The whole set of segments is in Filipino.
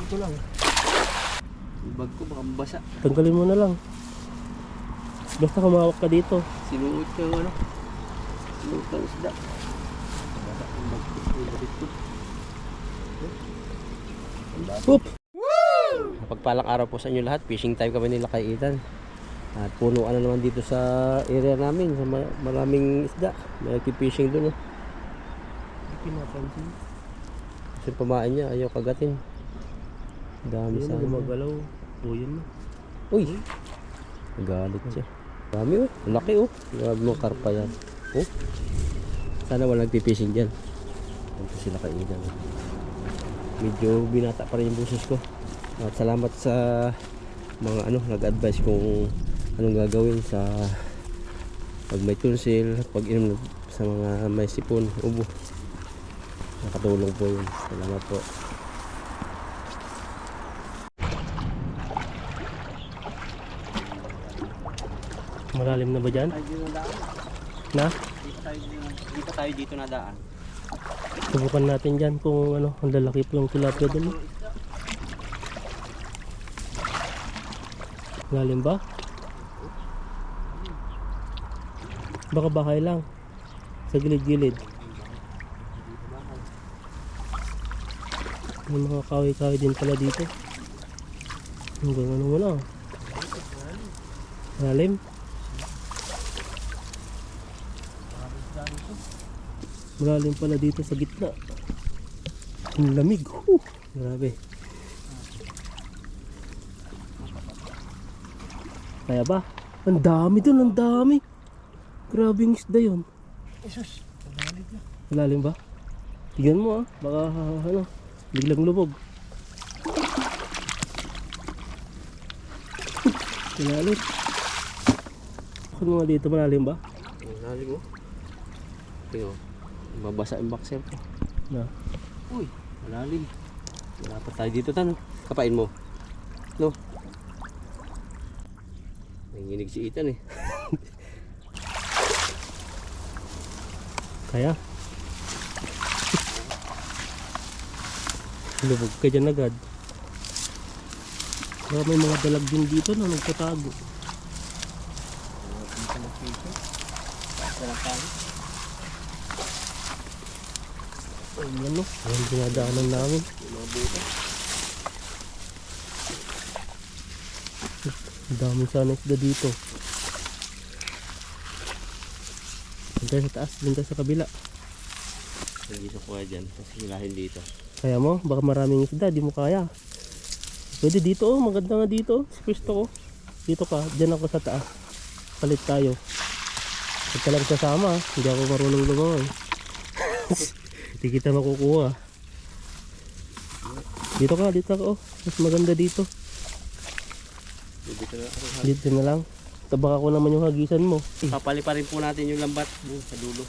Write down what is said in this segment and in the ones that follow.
Ito lang. Yung bag ko baka mabasa. Tanggalin mo na lang. Basta kumawak ka dito. Sinuot ko yung ano. Sinuot ng isda. Basa yung bag ko. Yung bag ko. Oop! Pagpalang araw po sa inyo lahat. Fishing time kami nila kay Ethan. At punuan na naman dito sa area namin. Sa maraming isda. May nagpipishing doon. Hindi pinapansin. Kasi pamain niya. Ayaw kagatin. Dami Ayun, sana. gumagalaw. O yun na. Uy! Nagalit siya. Dami oh. Laki oh. Grabe mga karpa yan. Oh. Sana walang nagpipishing dyan. Ito sila kay Ethan. Medyo binata pa rin yung busis ko. At salamat sa mga nag-advise kung anong gagawin sa pag may tonsil, pag inom sa mga may sipon, ubo. Nakatulong po yun. Salamat po. Malalim na ba dyan? Na? Dito tayo dito nadaan. Subukan natin dyan kung ano, ang lalaki po yung tilapia doon. Lalim ba? Baka bakay lang. Sa gilid-gilid. May mga kahoy-kahoy din pala dito. Hanggang ano mo na. Lalim. Malalim pala dito sa gitna. Ang lamig. Grabe. Kaya ba? Ang dami dun, ang dami. Grabe yung isda yun. Jesus, Malalim ba? Tignan mo baka biglang lubog. Malalim. Ano nga dito, malalim ba? malalim mo. Tingnan mo. Mabasa yung boxer ko. Na. Uy, malalim. Wala pa tayo dito tan. Kapain mo. No. Nanginig si Ethan eh. Kaya? Lubog ka dyan agad. Baka may mga dalag din dito na nagtatago. Ayan ayan dinadaanan namin. Ang dami sana isda dito. Doon sa taas, doon sa kabila. Hindi sa kuha dyan. Kasi hilahin dito. Kaya mo, baka maraming isda, di mo kaya. Pwede dito maganda nga dito. Sa pwesto ko. Dito ka, dyan ako sa taas. Palit tayo. Huwag ka lang sasama, hindi ako marunong lumangoy. Hindi kita makukuha. Dito ka, mas maganda dito. Dito na ako. Dito na lang. Tabaka ko naman yung hagisan mo. Papali pa rin po natin yung lambat doon sa dulo.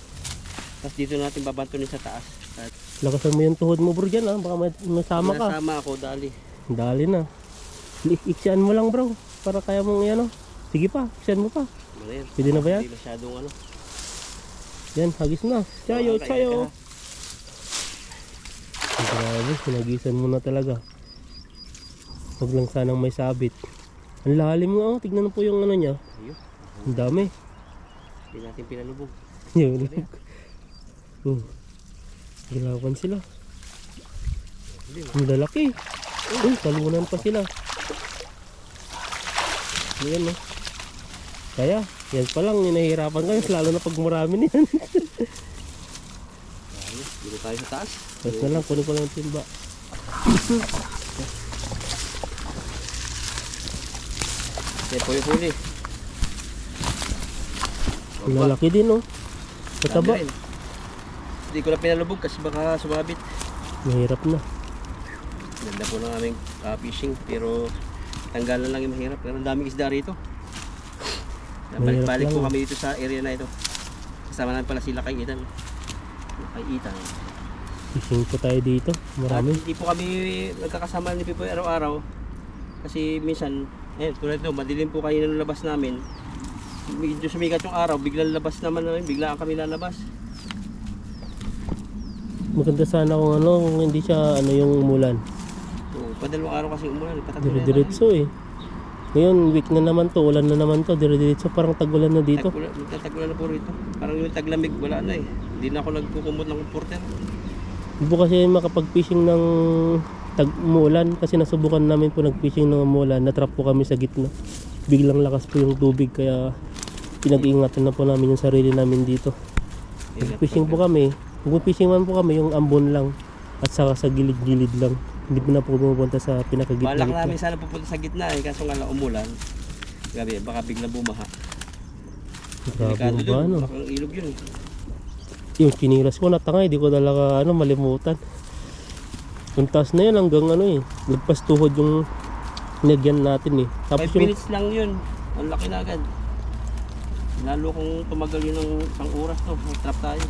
Tapos dito natin babantunin sa taas. At Lakasan mo yung tuhod mo bro dyan baka masama ka. nasama ako dali. Dali na. Iksian mo lang bro. Para kaya mong yan Sige pa, iksian mo pa. Ano yan? Pwede na ba yan? Hindi masyadong ano. Yan, hagis na. Chayo, Kain chayo. ka. Grabe, sinagisan mo na talaga. Huwag lang sanang may sabit. Ang lalim nga tignan mo po yung ano niya. Ayun. Ang dami. Hindi natin pinalubog. Yun. Gilawan sila. Ang lalaki. Talunan pa sila. Yan Kaya, yan pa lang, nahihirapan kayo, lalo na pag marami niyan. Ayun. Dito tayo sa taas. Tapos na lang, kunin ko lang yung timba. Yan po yung huli. Ang lalaki din Mataba. Dami rin. Hindi ko na pinalubog kasi baka sumabit. Mahirap na. Ganda po ng aming fishing pero tanggalan lang yung mahirap. Pero ang daming isda rito. Balik-balik po kami dito sa area na ito. Kasama namin pala sila kay Ethan. Kay Ethan. Fishing po tayo dito. Marami. At hindi po kami nagkakasama ni Pipoy araw-araw. Kasi minsan, tulad ito, madilim po kayo ng labas namin. Medyo sumikat yung araw, biglang labas naman namin, biglaan kami lalabas. Maganda sana kung kung hindi siya yung umulan. So, Padalawang araw kasi umulan. Patagulan na. Dire-diretso eh. Ngayon, week na naman to, ulan na naman to, dire-diretso, parang tagulan na dito. Magtatagulan na po rito. Parang yung taglamig, wala na eh. Hindi na ako nagkukumot ng comforter. Hindi po kasi makapag-fishing ng umuulan kasi nasubukan namin po nag-fishing ng umuulan. Natrap po kami sa gitna. Biglang lakas po yung tubig kaya pinag-iingatan na po namin yung sarili namin dito. Nag-fishing po kami. Nag-fishing man po kami yung ambon lang at saka sa gilid-gilid lang. Hindi po na po pumupunta sa pinakagitna. Balak namin sana pupunta sa gitna eh. Kaso nga lang umulan. Gabi, baka bigla bumaha. Grabe Delikado ba dun. ano? Baka ang ilog yun eh. Yung chinilas ko natangay, di ko talaga malimutan. Yung taas na yun hanggang lagpas tuhod yung nilagyan natin eh. 5 Tapos yung minutes lang yun. Ang laki na agad. Lalo kung tumagal yun ng isang oras to. Mag-trap tayo.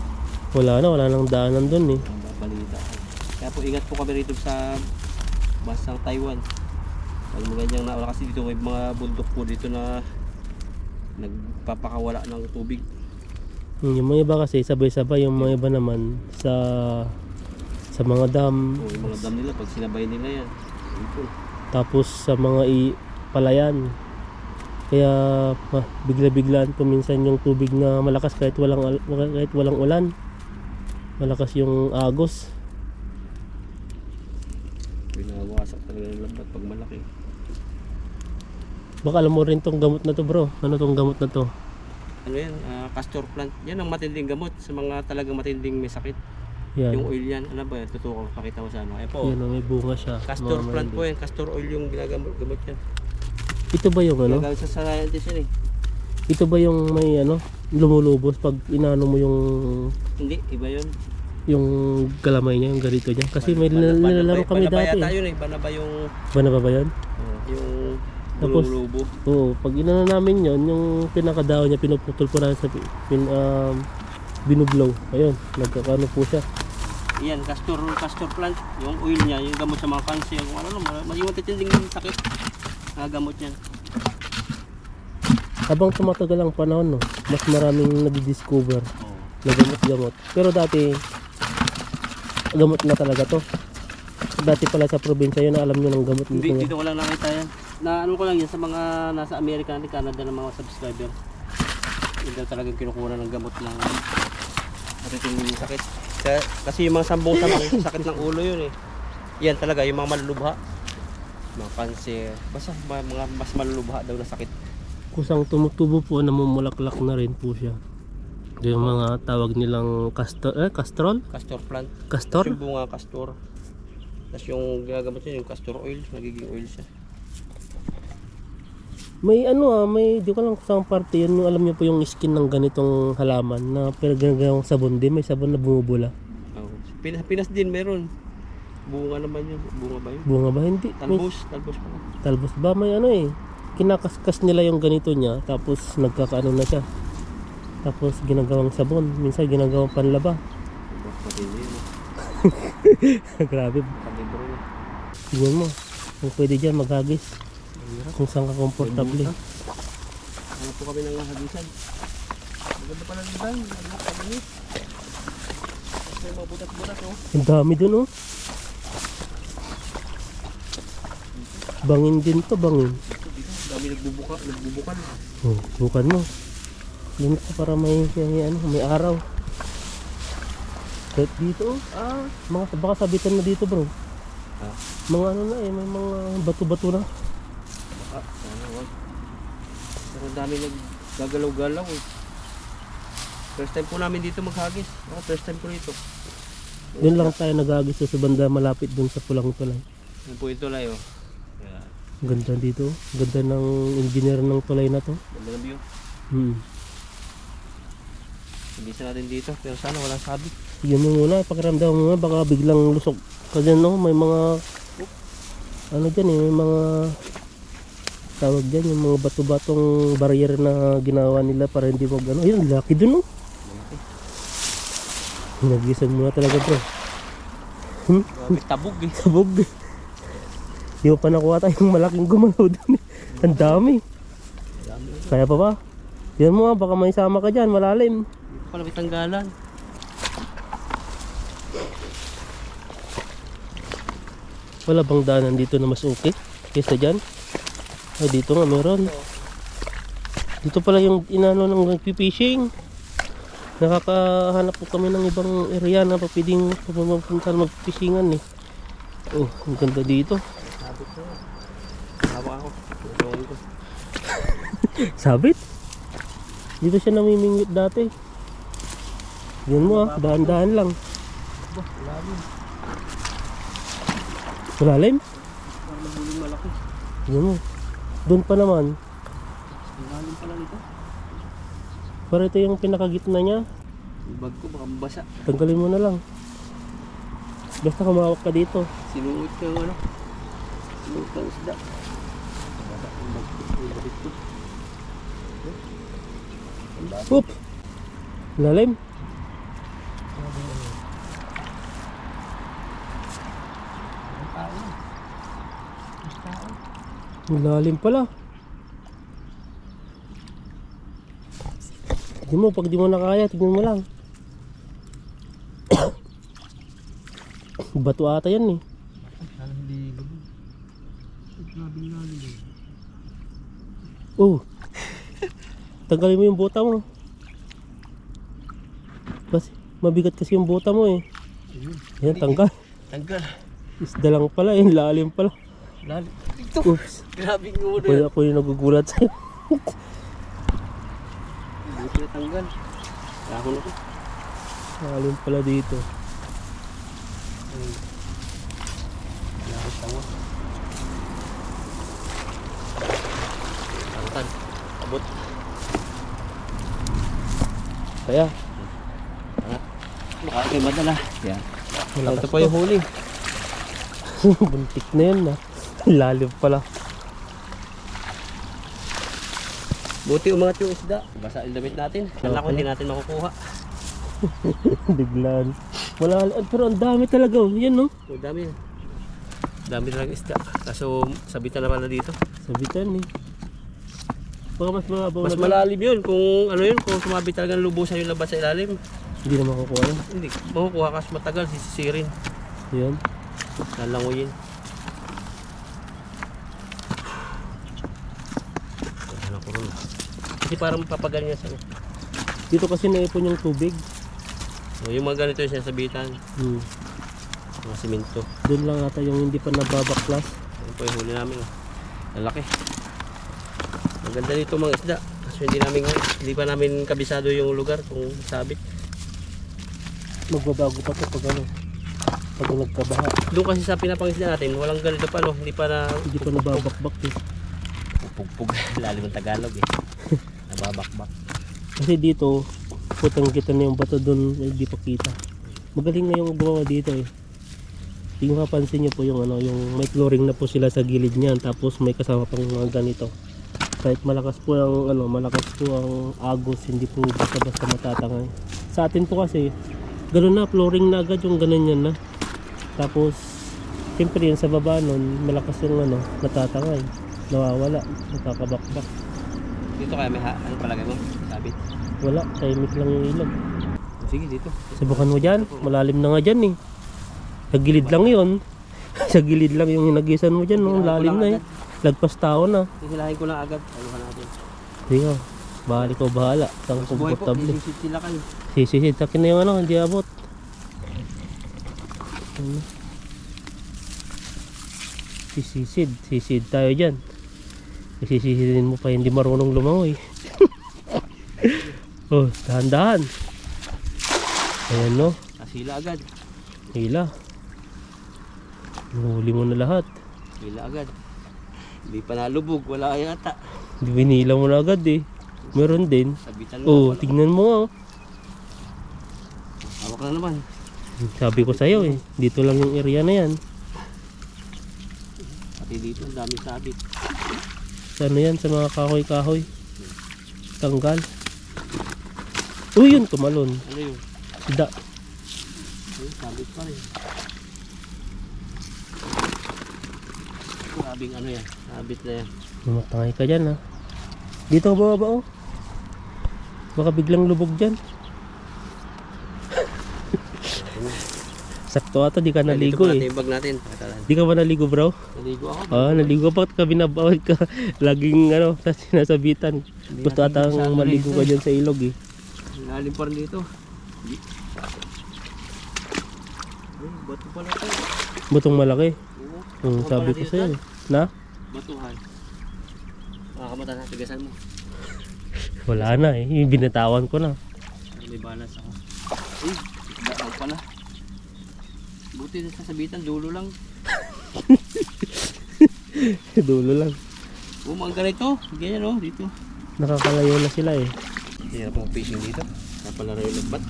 wala nang daanan dun eh. Ang babalita. Kaya po ingat po kami rito sa bansang Taiwan. Pag mga ganyang naula kasi dito may mga bundok po dito na nagpapakawala ng tubig. Yung mga iba kasi sabay-sabay, yung mga iba naman sa mga dam, O yung mga dam nila pag sinabay nila yan. Ito. tapos sa mga palayan. Kaya bigla-biglaan po minsan yung tubig na malakas kahit walang ulan. Malakas yung agos. Binawasak talaga ng lambat pag malaki. Baka alam mo rin tong gamot na to, bro. Ano tong gamot na to? Ano yan? Castor plant. Yan ang matinding gamot sa mga talagang matinding may sakit. Yan. Yung oil yan. Ano ba yan? Tutuko. Pakita mo sa ano. Po. Yan, may bunga siya. Castor Mga plant maliliit. po yan. Castor oil yung ginagamot yan. Ito ba yung Ginagamit sa scientist yan eh. Ito ba yung may lumulubos pag inano mo Hindi. Iba yun. yung galamay niya, yung ganito niya. Kasi may nilalaro kami dati. Banaba yun eh. Banaba yung Banaba ba yan? yung Tapos, bululubo. Oo, pag inano namin yon, yung pinakadaw niya, pinuputol po namin sa binublow. Ayun, nagkakano po siya. Yan, castor plant. Yung oil niya, yung gamot sa mga cancer. Kung ano naman, yung matitinding sakit. Gamot yan. Habang tumatagal ang panahon, no, mas maraming nadidiscover na gamot-gamot. Pero dati, gamot na talaga to. Dati pala sa probinsya yun, alam nyo ng gamot Hindi, nito. dito ko lang nakita yan. Na ano ko lang yan sa mga nasa Amerika at Canada ng mga subscriber. Yun daw talagang kinukuha ng gamot ng matitinding sakit. Kasi yung mga sambong-sambong sakit ng ulo yun eh. Yan talaga, yung mga malulubha. Mga cancer. Basta mga mas malulubha daw na sakit. Kusang tumutubo po, namumulaklak na rin po siya. Yung mga tawag nilang castrol? Castor plant. Castor? Tapos yung bunga castor. Tapos yung ginagamit niya yung castor oil. Nagiging oil siya. May may di ko lang kusang parte yun, yung alam niyo po yung skin ng ganitong halaman na pinagagawang sabon din, may sabon na bumubula. Oh. Pinas din meron. Bunga naman yun. Bunga ba yun? Bunga ba? Hindi. Talbos pa. Talbos ba? May kinakaskas nila yung ganito niya, tapos nagkakaano na siya. Tapos ginagawang sabon, minsan ginagawang panlaba. Matindi yun. Grabe. Kalibro yun. Tingnan mo, kung pwede dyan maghagis. Kung saan ka komportable. Hanap po kami ng hagisan. Maganda pala ng bang. Ano pa kami? Kasi mga butas-butas oh. Ang dami dun oh. Bangin din to, bangin. Dami nagbubukal. Oh, bukan mo. Dito para may araw. Kahit dito, baka sabitan na dito bro. Mga may mga bato-bato na. Wag. Pero dami naggagalaw-galaw eh. First time po namin dito maghagis. First time po dito. Doon lang tayo naghagis sa banda malapit dun sa pulang tulay. Yan po ito layo. Ganda dito. Ganda ng engineer ng tulay na to. Ganda ng view. Hindi sa natin dito. Pero sana walang sabit. Yun mo muna, pakiramdam mo muna, baka biglang lusok ka dyan, no? May mga dyan may mga tawag dyan, yung mga bato-batong barrier na ginawa nila para hindi mag yun, laki dun, no? Nagisan muna talaga, bro. Tabog eh. Sabog. Di mo pa nakuha tayong malaking gumalaw dun. Ang dami. Kaya pa ba? Yan mo, baka may sama ka dyan, malalim. Pala may tanggalan. Wala bang daanan dito na mas okay kaysa dyan? Ay, dito nga meron. Dito pala yung inano ng nagpipishing. Nakakahanap po kami ng ibang area na pwedeng pumunta magpishingan eh. Oh, ang ganda dito. Sabit ko. Hawak ako. Tulungan ko. Sabit? Dito siya namimingwit dati. Yan mo ah, dahan-dahan lang. Lalim. Malalim? Parang nahuling malaki. Yan mo. Doon pa naman. Lalim pala nito. Para ito yung pinakagitna niya. Yung bag ko baka mabasa. Tanggalin mo na lang. Basta kumawak ka dito. Sinuot ko yung ano. Sinuot ng isda. Baba yung bag ko. Yung bag ko. Ang baba. Oop! Lalim. Ang tao. Ang tao. Lalim pala. Di mo, pag di mo na kaya, tignan mo lang. Bato ata yan eh. Sana hindi gabon. Grabing lalim eh. Oh. Tanggalin mo yung bota mo. Bas, mabigat kasi yung bota mo eh. Yan, tanggal. Tanggal. Isda lang pala eh, lalim pala. Lalim. Ito. Oops. Grabing ulo Kaya yan. ako yung nagugulat sa'yo. Hindi ko natanggal. Kahon ako. Lalim pala dito. Wala akong tawa. Tangtan. Abot. Kaya, Baka kayo madala. Yan. malakas Ito pa yung huli. buntik na yun na. Lalim pala. Buti umangat yung isda. Basa yung damit natin. Kala ko hindi natin makukuha. Biglaan. Wala, pero ang dami talaga. Oh. Yan no. O dami. Dami talaga isda. Kaso sabitan na pala dito. Sabitan eh. Baka mas mababaw Mas na lang. malalim yun. Kung ano yun, kung sumabit talaga ng lubusan yung labas sa ilalim. Hindi na makukuha yun. Hindi. Makukuha kasi matagal. Sisisirin. Yan. Lalangoyin. Ano ko rin. Kasi parang papagal niya sa... Dito kasi naipon yung tubig. O, yung mga ganito yung sinasabitan. Mga simento. Doon lang ata yung hindi pa nababaklas. Ano po yung huli namin. Lalaki. Maganda dito mga isda. Kasi hindi pa namin kabisado yung lugar kung sabit. Magbabago pa to pag ano. Pag nagkabaha. Doon kasi sa pinapangisda natin, walang ganito pa no. Hindi pa na... Hindi pa nababakbak eh. Pugpug. Lalim ng Tagalog eh. Nababakbak. Kasi dito, putang kita na yung bato doon, hindi pa kita. Magaling na yung gumawa dito eh. Yung mapansin nyo po yung ano, yung may flooring na po sila sa gilid niyan, tapos may kasama pang mga ganito. Kahit malakas po ang ano, malakas po ang agos, hindi po basta-basta matatangay. Sa atin po kasi, ganoon na, flooring na agad yung ganun yan na. Tapos, siyempre yun sa baba nun, malakas yung ano, natatangay. Nawawala, nakakabakbak. Dito kaya may ano palagay mo? Sabit. Wala, tahimik lang yung ilog. Sige dito. Subukan mo dyan, malalim na nga dyan eh. Sa gilid lang yun. Sa gilid lang yung nagisan mo dyan, no? Lalim na eh. Lagpas tao na. Sisilahin ko lang agad. Aluhan natin. Sige, balik ko bahala. Saan Buhay po, komportable. isisit sila kayo. Sisisid, sa akin na yung ano, hindi abot. Ano? Sisid tayo dyan. Sisisidin mo pa, hindi marunong lumangoy. Oh, dahan-dahan. Ayan no, Asila agad. hila. Huli mo na lahat. Hila agad. Hindi pa nalubog. Wala yata. Binila mo na agad eh. Meron din. Sabitan Oh, wala. tignan mo nga. Oh. Hawak na naman. Sabi ko sa'yo eh, dito lang yung area na yan. Pati dito, ang dami sabit. Sa ano yan, sa mga kahoy-kahoy. Tanggal. Uy, yun, tumalon. Ano yun? Isda. Ayun, sabit pa rin. Grabing ano yan. Sabit na yan. Mamatangay ka dyan ha. Dito ka bababa oh. Baka biglang lubog dyan. Sakto ata, di ka naligo Dito pa eh. natin yung bag natin. Di ka ba naligo bro? Naligo ako. Naligo pa ka, binabawal ka. Laging sa sinasabitan. Gusto natin atang masyado maligo rito ka eh. dyan sa ilog eh. Lalim pa rin dito. Ay, bato pala ito. Butong malaki. Oo. Sabi ko sa'yo. Na? Batuhan. Makakamutan sa tigasan mo. Wala na eh. Binatawan ko na. May balas ako. Uy, bataw pala. Buti na sasabitan, dulo lang. Dulo lang. Mga ganito. Ganyan o, dito. Nakakalayo na sila eh. Hirap mong fishing dito. Napala rin yung nagbat.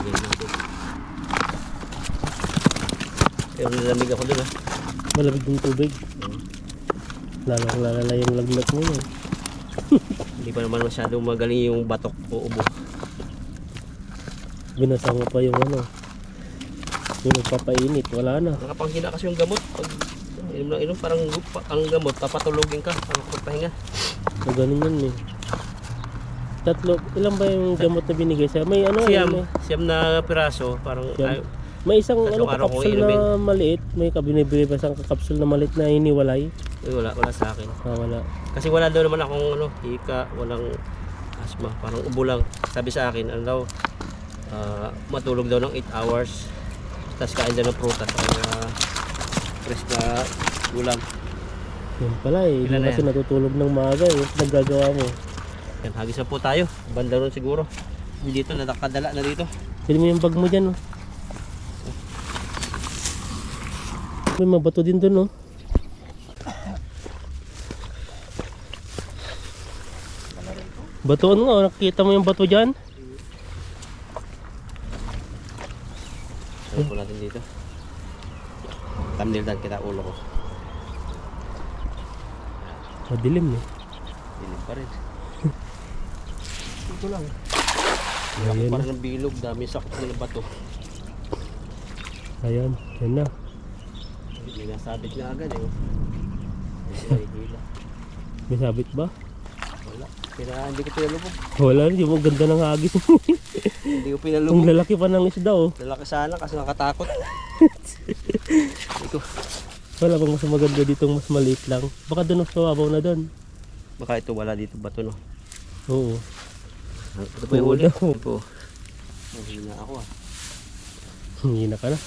Ganyan natin. Pero nilamig ako dun ah. Malamig yung tubig. Lalong lalala yung lagnat mo yun. Hindi pa naman masyadong magaling yung batok o ubo. Binasa mo pa yung yung nagpapainit. Wala na. Nakapanghina kasi yung gamot. Pag inom na inom, parang ang gamot, papatulogin ka. Parang magpahinga. So, ganun yun eh. Tatlo. Ilan ba yung gamot na binigay sa'yo? May Siyam na piraso. Parang Siyam. May isang Tatlong araw kong kapsul na inumin. maliit. May kabinibili pa isang kapsul na maliit na hiniwalay. wala sa akin. Wala. Kasi wala daw naman akong hika, walang asma, parang ubo lang. Sabi sa akin, matulog daw ng 8 hours. Tapos kain daw ng prutas at fresh na ulam. Yan pala eh. Ilan Hindi na kasi yan? natutulog ng maaga eh. Nagagawa mo. Yan, hagis na po tayo. Banda ron siguro. Dito, nakadala na dito. Pili mo yung bag mo dyan. May mga bato din dun Bato nakikita mo yung bato dyan? Ano po natin dito? Thumbnail dan kita ulo ko. Madilim eh. Dilim pa rin. Ito lang. Ayan na. Parang ng bilog, dami sakot ng bato. Ayan. Yan na. May nasabit na agad eh. May hila. May sabit ba? Wala. Hindi ko pinalubog. Wala. Hindi mo ganda ng hagis. Hindi ko Ang pinalubog. lalaki pa ng isda Lalaki sana kasi nakatakot. Ito. Wala bang mas maganda dito mas maliit lang. Baka doon mas mababaw na doon. Baka ito wala dito bato no. Oo. Ito po yung huli. Oo. Ito po. Mahina ako ah. Hindi na ka na.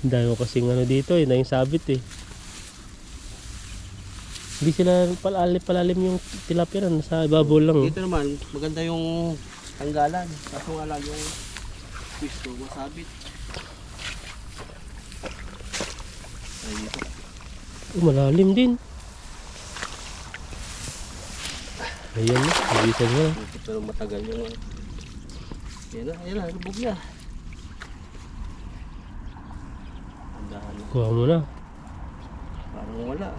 Ang dami mo kasing dito na yung sabit eh. Hindi sila palalim yung tilapia na nasa ibabaw lang. Dito naman maganda yung tanggalan. Kaso nga lang yung pisto masabit. Ay dito. Malalim din. Ayan na. Nabisan mo na. Pero matagal yung Ayan na, lubog na. Andahan na. Kuha mo na. Parang wala.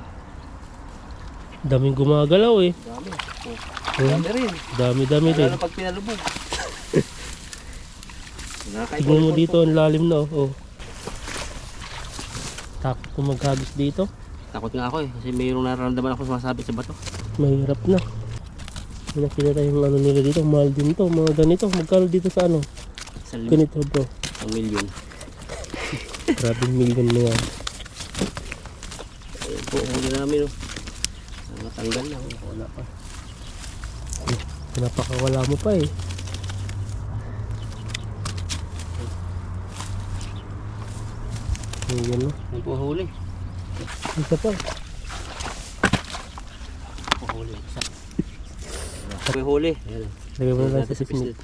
Daming gumagalaw eh. Dami. Oh. Hmm. Dami rin. Dami-dami Wala din. na pag pinalubog. Tignan mo dito, ang lalim na oh. Takot ko maghagis dito. Takot nga ako eh. Kasi mayroong nararamdaman ako sumasabit sa bato. Mahirap na. May nakita tayong nila dito. Mahal din to. Mga ganito. Magkano dito sa ganito bro. 1 million. Grabing million na yan. Ayan po, huli namin oh. Matanggal lang. Wala pa. Pinapakawala mo pa eh. Ayan no. Ayan po huli. Isa pa. Huli. Isa. May huli. Ayan. Lagay mo na lang Natin sa sisnit.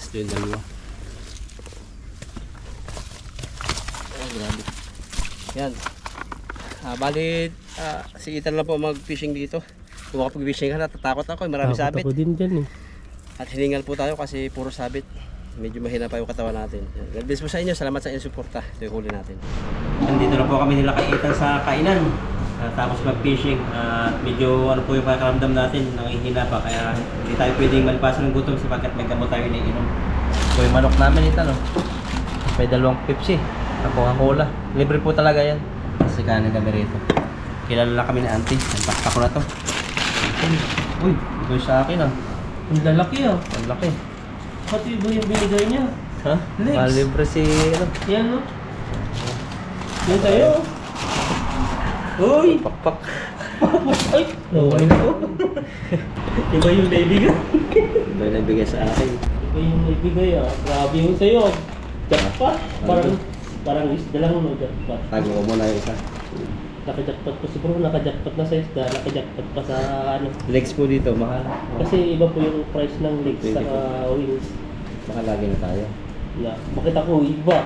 Ito yung dalawa. Oh, grabe. Yan. Bali, si Ethan lang po mag-fishing dito. Kung makapag-fishing ka, natatakot ako. Marami Takot sabit. ako din dyan eh. At hiningal po tayo kasi puro sabit. Medyo mahina pa yung katawan natin. God bless po sa inyo. Salamat sa inyong suporta. Ito yung huli natin. Nandito na po kami nila kay Ethan sa kainan. Tapos mag-fishing. Medyo ano po yung pakaramdam natin. Nangihina pa. Kaya hindi tayo pwedeng malipasan ng gutom sapagkat may gamot tayo iniinom. So yung manok namin ito no. May 2 Pepsi. Coca-Cola. Libre po talaga yan. Kasi kanin kami rito. Kilala kami ni auntie. Nagpakta ko na to. Uy, ito sa akin ah. Ang lalaki ah. Ang laki. Pati iba yung binigay niya. Ha? Legs. Malibre si ano? Yan no? Yan tayo. Uy! Pakpak. Ay! Nawala ko. Iba yung naibigay. May nabigay sa akin. Iba yung naibigay ah. Grabe yung sa'yo. Jackpot. Parang isda lang no, jackpot. Tago ko muna yung isa. Naka-jackpot pa si bro, naka-jackpot na sa isda, naka-jackpot pa sa ano. Legs po dito, mahal. Kasi iba po yung price ng legs sa wings. Baka lagi na tayo. Na, makita ko iba.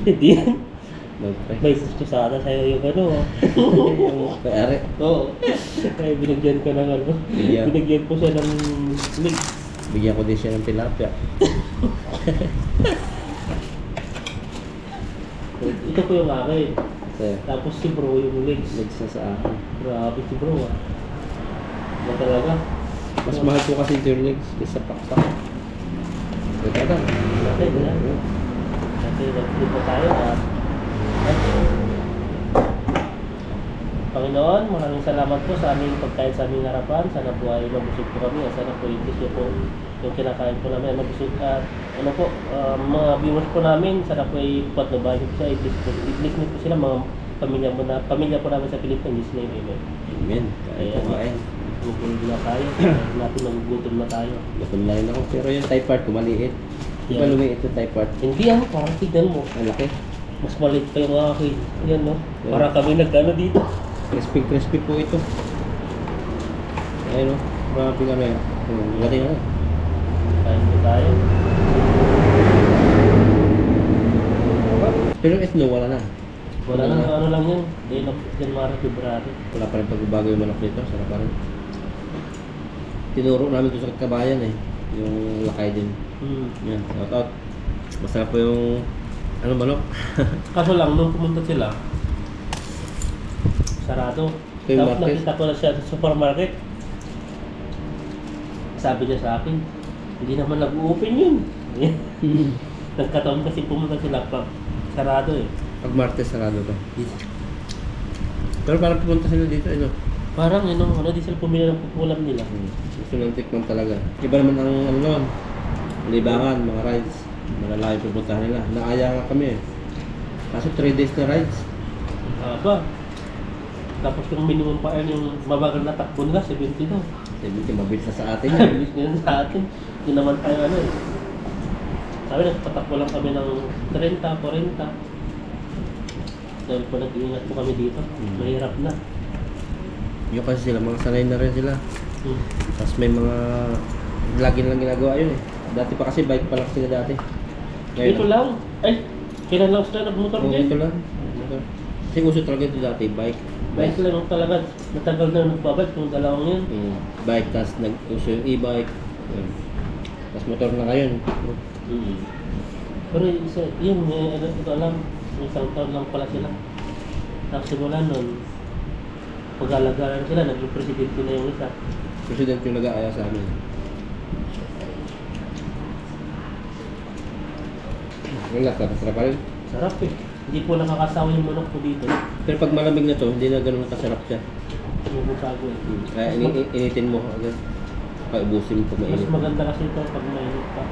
Hindi yan. Mag-price. May gusto sana sa'yo yung ano. Pare. Oo. Kaya binigyan ko ng ano. Yeah. Binigyan ko siya ng legs. Bigyan ko din siya ng tilapia. Ito po yung akin. So, Tapos si bro yung legs. legs na sa akin. Grabe si bro ah. Ano talaga? Mas mahal po kasi yung legs kaysa pakpak. Ito ka. Dati, wala. Dati, nag-trip pa tayo at Panginoon, maraming salamat po sa aming pagkain sa aming harapan. Sana po ay mabusog po kami. Sana po i-bless niyo po yung kinakain po namin. Mabusog at ano po, mga viewers po namin, sana po ay patnubahan niyo po siya. I-bless niyo po sila, mga pamilya po namin sa Pilipinas. Name, amen. Amen. Kain po kain. Gugutom na tayo. Natin nagugutom na tayo. Gutom na rin ako. Pero yung type part ko maliit. Di ba Yeah. lumiit yung type part? Hindi ano, parang tignan mo. Ang laki. Mas maliit pa yung akin. Yan no. Yeah. Para kami nag-ano dito. Crispy po ito. Ayun o. Grabe ka na yan. Galing na. Kain po tayo. Pero yung itlog wala na. Wala nang ano lang yan. Day of January, February. Wala pa rin pagbabago yung manok nito. Sarap pa rin. Tinuro namin ito sa kabayan eh. Yung lakay din. Yan. Shout out. Masarap po yung ano manok. Kaso lang, nung pumunta sila, sarado. Yung Tapos market? nakita ko na siya sa supermarket. Sabi niya sa akin, hindi naman nag-open yun. Nagkataon kasi pumunta sila pa. Sarado eh. Pag Martes sarado to. Pero parang pumunta sila dito ano. Parang yun, ano, di sila pumili ng pupulam nila. Gusto ng tikman talaga. Iba naman ang ano nun. Libangan, mga rides. Malalaki pupuntahan nila. Naaya nga kami eh. Kaso 3 days na rides. Aba. Tapos yung minimum pa yung mabagal na takbo nila, 70 daw. 70 mabilis na sa atin yan. Bilis nila sa atin. Hindi naman tayo ano eh. Sabi, nagpatakbo lang kami ng 30, 40. Dahil po nag-iingat po kami dito. Mahirap na. Yung kasi sila, mga sanay na rin sila. Tapos may mga lagi lang ginagawa yun eh. Dati pa kasi bike pa lang sila dati. Ito lang. Ay, kailan lang sila nagmotor Oo, dyan? ito lang. Motor. Kasi uso talaga ito dati, bike. Bike lang talaga. Matagal na nagbabike kung dalawang yun. Bike, tapos nag-uso yung e-bike. Yun. Tapos motor na ngayon. Pero isa, yun, ito alam. Isang taon lang pala sila. Tapos simula nun, pag-alagaran sila, naging presidente na yung isa. President yung nag-aaya sa amin. Ang lasa, masarap pa rin. Sarap eh. Hindi po nakakasawa yung manok po dito. Pero pag malamig na to, hindi na ganun kasarap siya. Bumusago eh. Kaya initin mo agad. Kaya ubusin mo pag Mas mainit. maganda kasi ito pag mainit pa.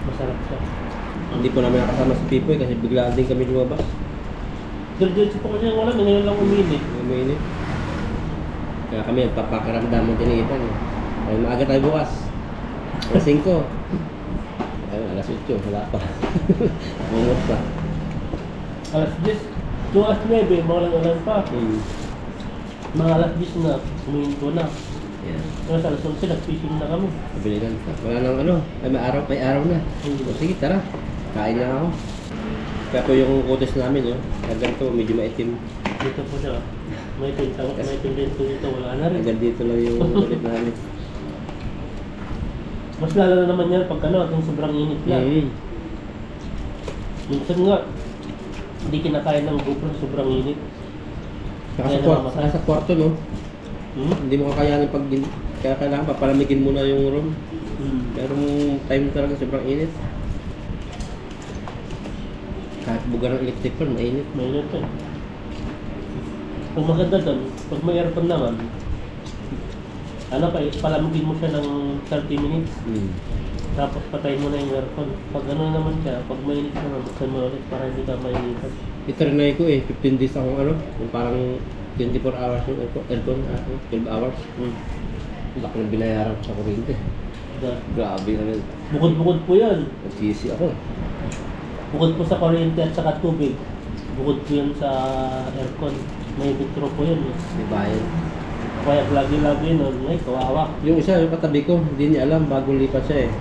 Masarap siya. Hindi po namin nakasama si Pipoy kasi biglaan din kami lumabas. Diretso po kasi wala, ngayon lang uminit. Mainit. Kaya kami nagpapakaramdam ng tinitan. Ay maaga tayo bukas. Alas 5. Ayun, alas 8. Wala pa. Mungot pa. Alas 10, 2 alas 9, mga lang pa. Mga alas 10 na, uminto na. Yan. Tapos alas 11, nag-fishing na kami. Pabiligan. Wala nang ano. Ay may araw na. O sige, tara. Kain na ako. Kaya po yung kutis namin, hanggang to medyo maitim. Dito po siya. May tinta, may din po dito, wala na rin. Hanggang dito lang yung ulit namin. Mas lalo na naman yan pag ano, yung sobrang init lang. Minsan nga, hindi kinakain ng GoPro sa sobrang init. Saka sa kwarto, no? Hindi mo kakayanin pag kaya kailangan papalamigin mo na yung room. Pero time talaga sobrang init. Kahit buga ng electric fan, mainit. Mainit eh. Ang maganda doon, pag may aircon naman, ano pa, palamigin mo siya ng 30 minutes. Tapos patayin mo na yung aircon. Pag ano naman siya, pag mainit ka naman, buksan mo ulit para hindi ka mainitan. Itrinay ko eh, 15 days akong ano, yung parang 24 hours yung aircon, 12 hours. Laki ng binayaran ko sa kuryente. Grabe naman. Bukod-bukod po yan. Nagsisi ako. Bukod po sa kuryente at saka tubig. Bukod po yan sa aircon. May bitro po yun. May bayan. Kaya lagi-lagi nun, ay kawawa. Yung isa, yung katabi ko, hindi niya alam bago lipat siya eh.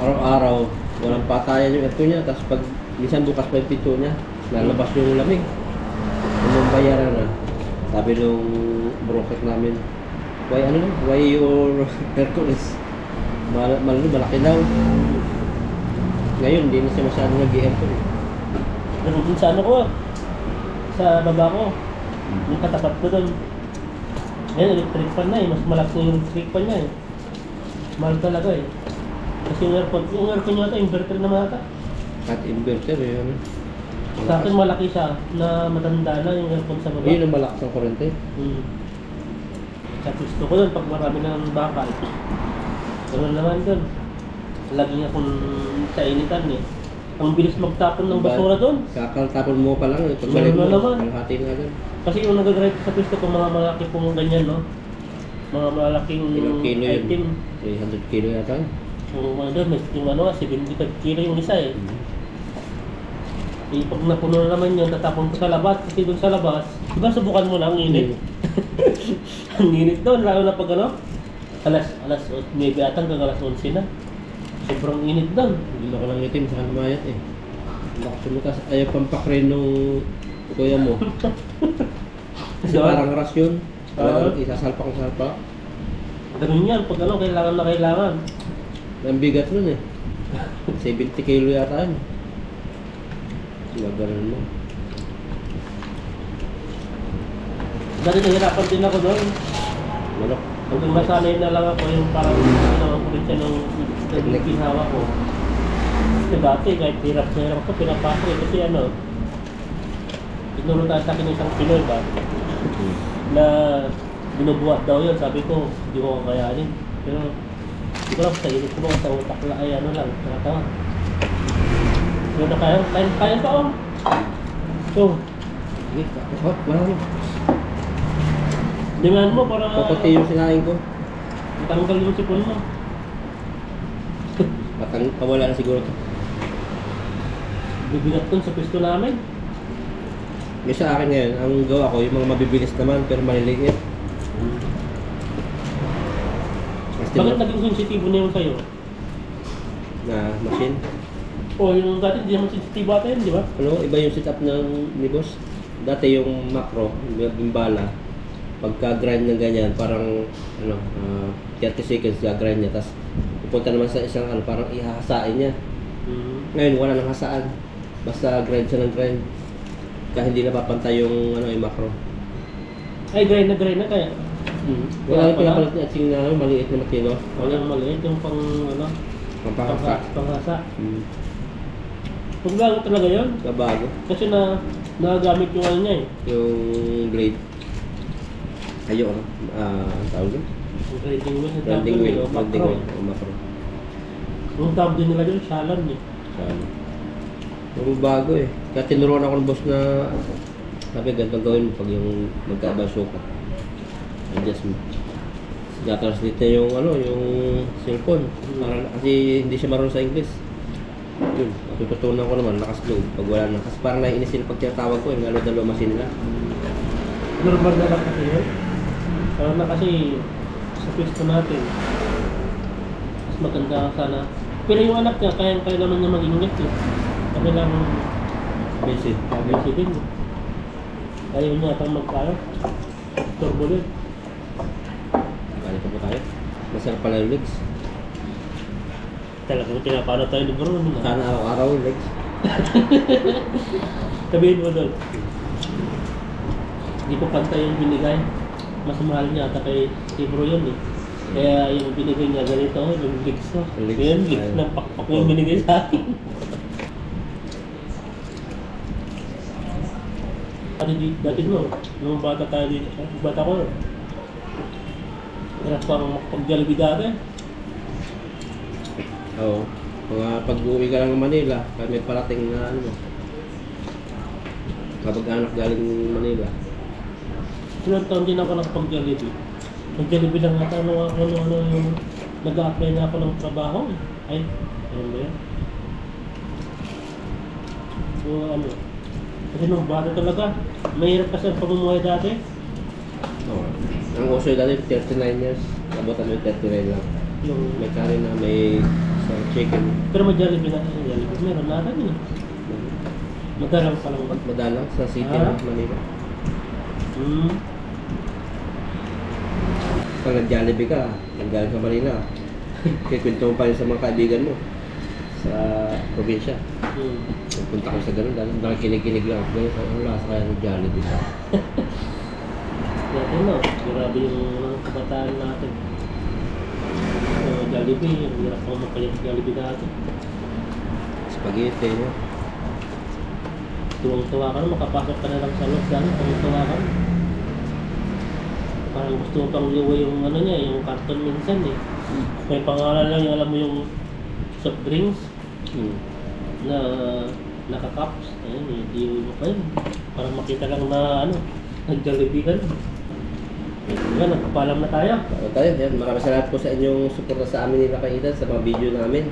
Araw-araw, walang patayan yung aircon niya. Tapos pag minsan bukas pa yung pinto niya, lalabas yung lamig. Yung bayaran na. Sabi nung broker namin, why your aircon is malaki daw. Ngayon, hindi na siya masyadong nag-aircon. Ganun din sa ano ko, sa baba ko. Yung katapat ko doon. Ngayon, electric fan na eh. Mas malaki yung electric fan niya eh. Mahal talaga eh. Kasi yung aircon niya ata, inverter naman ata. At inverter eh. Ano? Sa akin malaki siya na matanda na yung aircon sa baba. Yun ang malakas ng kurente. Sa gusto ko doon, pag marami na ng bakal. Ganun naman doon. Lagi akong sa initan eh. Ang bilis magtapon ng basura doon. Kakaltapon mo pa lang. Meron na naman. Kalahati na agad. Kasi yung nag-drive sa pwesto ko, mga malaki pong ganyan, no? Mga malaking Ilang kilo yun? item. 300 kilo yata. Yung mga doon, yung ano, 75 kilo yung isa eh. Eh, pag napuno na naman yun, tatapon ko sa labas. Kasi doon sa labas, diba subukan mo na ang init? Ang init doon, lalo na pag ano, alas, maybe atang hanggang alas 11 na. Sobrang init doon. Hindi ako lang itim sa kanumayat eh. Lakas sumukas. Ayaw pampakrin nung kuya mo. Kasi parang rasyon. Talagang isasalpak ang salpak. Ganun yan, pag ano, kailangan na kailangan. Ang bigat nun eh. 70 kilo yata yun. Gagalan mo. Dati nahirapan din ako doon. Manok. Hanggang nasanay na lang ako yung parang ginawa ko rin siya ng ginawa ko. Kasi dati kahit hirap na hirap ako, pinapasok eh. Kasi ano, tinuro tayo sa akin ng isang Pinoy ba? Na binubuhat daw yun. Sabi ko, hindi ko kakayanin. Pero hindi ko lang sa init ko mga sa utak na ay ano lang, nakatawa. So kaya pa oh. So, Sige, oh, wala mo. demand mo para Puputi yung sinain ko. matanggal yung sipon mo. Pawala na siguro to. Bibigat dun sa pwesto namin. Yung sa akin ngayon, ang gawa ko, yung mga mabibilis naman pero maliliit. Bakit naging sensitibo na yung sa'yo? Na machine. O yung dati hindi naman sensitibo ata yun, di ba? Ano, iba yung setup ng ni boss. Dati yung macro, yung bala, pagka-grind ng ganyan, parang 30 seconds ga-grind niya, tapos pupunta naman sa isang parang ihahasain niya. Ngayon, wala nang hasaan. Basta grind siya ng grind. Kaya hindi napapantay yung yung macro. Ay, grind na kaya. Wala nang pinapalit niya atsing na maliit na matino. Wala yung maliit, yung Pampahasa. panghasa. Pagbago talaga yun. Kabago. Kasi nagagamit yung ano niya eh. Yung blade. Ayo, ang tawag yun? Yung grinding wheel. Grinding wheel. O Grinding macro. wheel. O macro. Yung tawag din nila yun, shalan eh. Sana. Yung bago eh. Kaya tinuruan ako ng boss na sabi ganito gawin mo pag yung magkaiba sukat. Adjust mo. Translate na yung yung cellphone. Para, kasi hindi siya marunong sa English. Yun, matututunan ko naman, lakas loob pag wala na. Kasi parang naiinis sila pag tinatawag ko, yung dalawa machine nila. Normal na lang kasi yun. Parang na kasi sa pwesto natin. Mas maganda ka sana. Pero yung anak niya, kaya naman niya mag-English eh. Kami lang Basic. busy din. Ayaw niya atang mag-ano. Turbulent. Kali pa po tayo. Masarap pala yung legs. Talagang pinapano tayo ni Bro. Sana araw-araw yung legs. Sabihin mo doon. Hindi ko pantay yung binigay. Mas mahal niya ata kay Bro yun eh. Kaya yung binigay niya ganito, yung legs no. Legs. Yung legs ng pakpak yung binigay sa akin. Ano dati mo, nung bata tayo dito, bata ko, hirap pang makapag-Jollibee dati. Oo. Mga pag-uwi ka lang ng Manila, kaya may parating na ano. Kapag-anak galing Manila. Ilang taon din ako nakapag-Jollibee. Nag-Jollibee lang ata ano yung nag-a-apply na ako ng trabaho. Ay, ano ba yan? So ano, kasi nung bata talaga, mahirap kasi ang pamumuhay dati. Oo. Ang uso dati 39 years. Abutan mo yung 39 lang. Yung, May curry na, may isang chicken. pero may Jollibee na kasi Jollibee. Meron na ata yun. Madalang pa lang ba? Madalang sa city Ah. ng Manila. Hmm. Pag nag-Jollibee ka, nag-galing ka Manila, kikwento mo pa yun sa mga kaibigan mo sa probinsya. Hmm. Punta ko sa ganun, dahil nakikinig-kinig lang. Ganyan, ang lasa kaya ng Jollibee. Dati no, grabe yung mga kabataan natin. Jollibee, ang hirap ko makalit Jollibee dati. Spaghetti, no? Tuwang-tuwa ka na, makapasok ka na lang sa loob dahil tuwang-tuwa ka na. Parang gusto mo pang liwa yung ano niya, yung karton minsan eh. May pangalan lang yung alam mo yung soft drinks na naka-cups. Ayun, hindi mo pa yun. Parang makita lang na ano, nag-Jollibee ka na. Yan, nagpapalam na tayo. Ano tayo? Yan, maraming salamat po sa inyong suporta sa amin nila Kaidan sa mga video namin.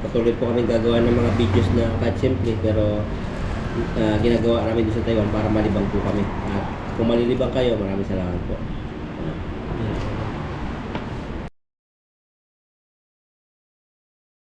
Patuloy po kami gagawa ng mga videos na kahit simple pero ginagawa namin dito sa Taiwan para malibang po kami. At kung malilibang kayo, maraming salamat po.